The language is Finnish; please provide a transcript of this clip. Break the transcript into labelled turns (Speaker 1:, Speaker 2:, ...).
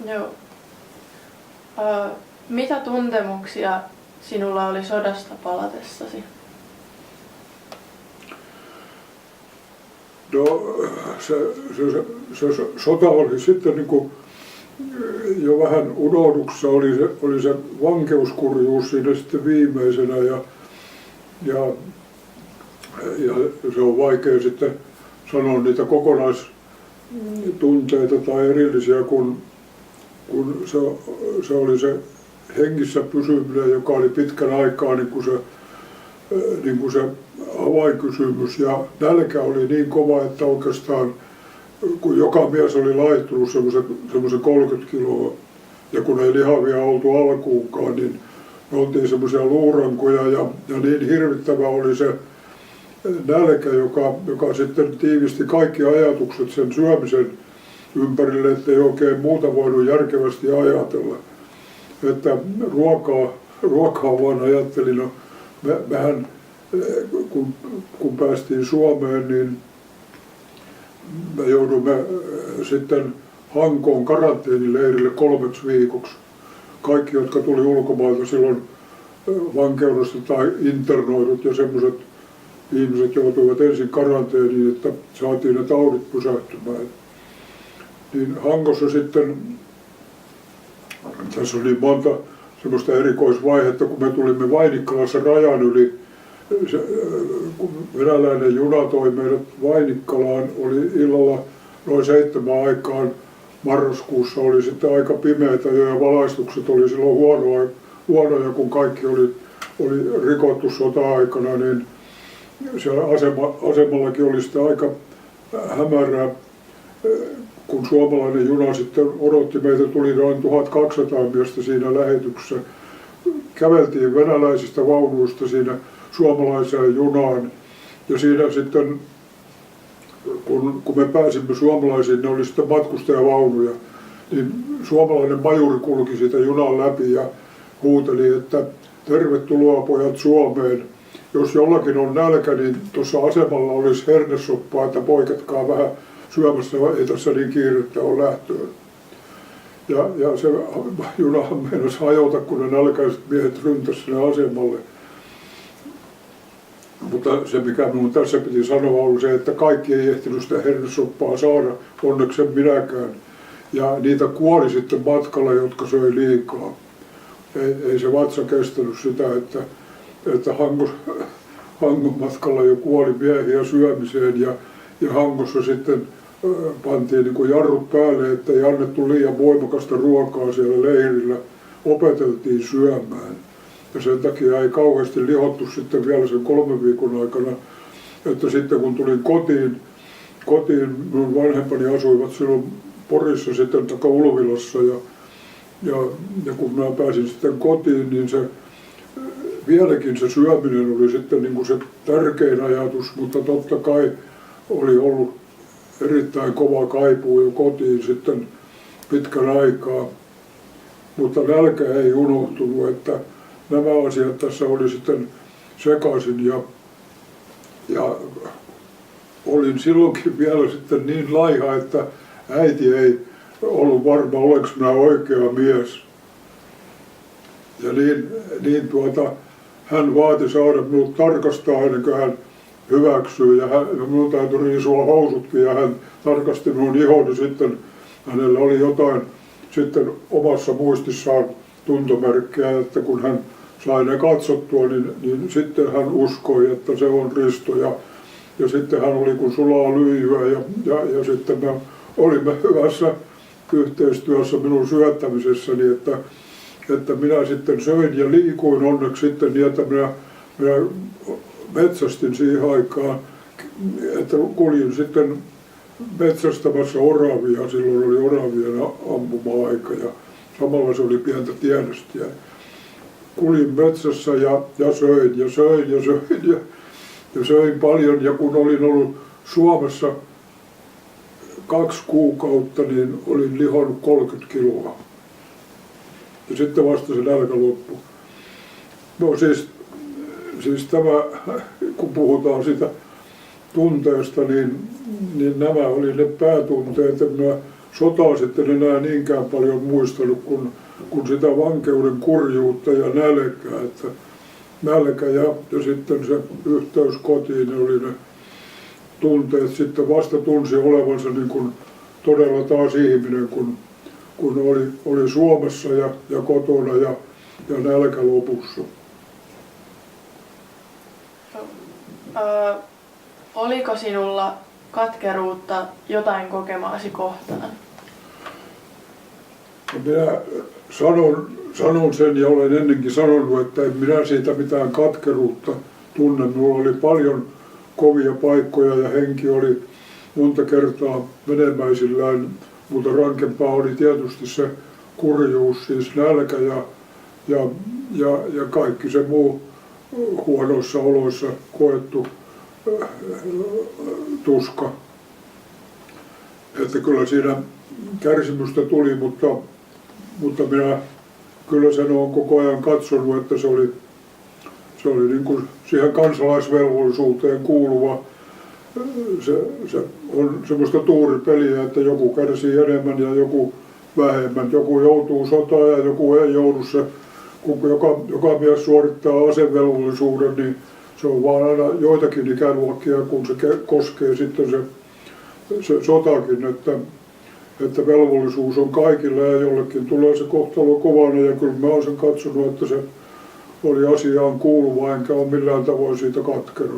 Speaker 1: Joo. Mitä tuntemuksia sinulla oli sodasta palatessasi?
Speaker 2: No se sota oli sitten niin kuin jo vähän unohduksessa, oli se vankeuskurjuus siinä sitten viimeisenä ja se on vaikea sitten sanoa niitä kokonaistunteita tai erillisiä, kun se oli se hengissä pysyminen, joka oli pitkän aikaa niin kuin se avainkysymys, ja nälkä oli niin kova, että oikeastaan kun joka mies oli laihtunut semmoisen 30 kiloa, ja kun ei lihavia oltu alkuunkaan, niin me oltiin semmoisia luurankoja, ja niin hirvittävä oli se nälkä, joka sitten tiivisti kaikki ajatukset sen syömisen ympärille, ettei oikein muuta voinut järkevästi ajatella. Että ruokaa vaan ajattelin, no mehän kun päästiin Suomeen, niin me joudumme sitten Hankoon karanteenileirille 3 viikoksi. Kaikki, jotka tuli ulkomailta silloin vankeudesta tai internoidut ja semmoiset ihmiset joutuivat ensin karanteeniin, että saatiin ne taudit pysähtymään. Niin Hankossa sitten, tässä oli monta semmoista erikoisvaihetta, kun me tulimme Vainikkalassa rajan yli, kun venäläinen juna toi meidät Vainikkalaan, oli illalla noin 7 aikaan marraskuussa, oli sitten aika pimeätä jo ja valaistukset oli silloin huonoja, kun kaikki oli rikottu sota-aikana, niin siellä asemallakin oli sitten aika hämärää, kun suomalainen juna sitten odotti meitä, tuli noin 1200 miestä siinä lähetyksessä. Käveltiin venäläisistä vaunuista siinä suomalaiseen junaan, ja siinä sitten, kun me pääsimme suomalaisiin, ne oli sitten matkustajavaunuja, niin suomalainen majuri kulki siitä junan läpi ja huuteli, että tervetuloa pojat Suomeen. Jos jollakin on nälkä, niin tuossa asemalla olisi hernesoppaa, että poiketkaa vähän syömässä, ei tässä niin kiirettä ole lähtöön. Ja se junahan meinasi hajota, kun ne nälkäiset miehet ryntäsivät sinne asemalle. Mutta se, mikä minun tässä piti sanoa, oli se, että kaikki ei ehtinyt sitä hernesoppaa saada, onneksi en minäkään. Ja niitä kuoli sitten matkalla, jotka söi liikaa. Ei se vatsa kestänyt sitä, että Hangon matkalla jo kuoli miehiä syömiseen ja Hangossa sitten pantiin niin kuin jarrut päälle, että ei annettu liian voimakasta ruokaa siellä leirillä, opeteltiin syömään. Ja sen takia ei kauheasti lihottu sitten vielä sen 3 viikon aikana, että sitten kun tulin kotiin minun vanhempani asuivat silloin Porissa sitten Ulvilassa ja kun minä pääsin sitten kotiin, niin vieläkin se syöminen oli sitten niin kuin se tärkein ajatus, mutta totta kai oli ollut erittäin kova kaipuu jo kotiin sitten pitkän aikaa, mutta nälkä ei unohtunut, että nämä asiat tässä oli sitten sekaisin ja olin silloinkin vielä sitten niin laiha, että äiti ei ollut varma, olenko minä oikea mies. Ja hän vaati saada minut tarkastaa ennen kuin hän hyväksyy ja minun täytyi riisua housutkin ja hän tarkasti minun ihoni sitten. Hänellä oli jotain sitten omassa muistissaan tuntomerkkejä, että kun hän sai ne katsottua, niin sitten hän uskoi, että se on Risto. Ja sitten hän oli kuin sulaa lyijyä ja sitten me olimme hyvässä yhteistyössä minun syöttämisessäni, että minä sitten söin ja liikuin onneksi sitten niin, että minä metsästin siihen aikaan, että kuljin sitten metsästämässä oravia, silloin oli oravien ampuma-aika ja samalla se oli pientä tienestiä. Kuljin metsässä ja söin paljon ja kun olin ollut Suomessa 2 kuukautta, niin olin lihonnut 30 kiloa. Ja sitten vasta se nälkä loppui. No siis tämä, kun puhutaan sitä tunteesta, niin nämä oli ne päätunteet. Minä sotaa sitten enää niinkään paljon muistanut kun sitä vankeuden kurjuutta ja nälkää. Että nälkä ja sitten se yhteys kotiin, ne oli ne tunteet. Sitten vasta tunsi olevansa niin kuin todella taas ihminen, kun oli Suomessa ja kotona ja nälkä lopussa.
Speaker 1: Oliko sinulla katkeruutta jotain kokemaasi kohtaan?
Speaker 2: Minä sanon sen ja olen ennenkin sanonut, että en minä siitä mitään katkeruutta tunne. Minulla oli paljon kovia paikkoja ja henki oli monta kertaa menemäisillään, mutta rankempaa oli tietysti se kurjuus, siis nälkä ja kaikki se muu huonoissa oloissa koettu tuska. Että kyllä siinä kärsimystä tuli, mutta minä kyllä sen olen koko ajan katsonut, että se oli niin kuin siihen kansalaisvelvollisuuteen kuuluva. Se on semmoista tuuripeliä, että joku kärsii enemmän ja joku vähemmän. Joku joutuu sotaan ja joku ei joudu. Se, kun joka mies suorittaa asevelvollisuuden, niin se on vaan aina joitakin ikäluokkia, kun se koskee sitten se sotakin, että velvollisuus on kaikilla ja jollekin tulee se kohtalo kovana ja kyllä mä olen sen katsonut, että se oli asiaan kuuluva enkä ole millään tavoin siitä katkera.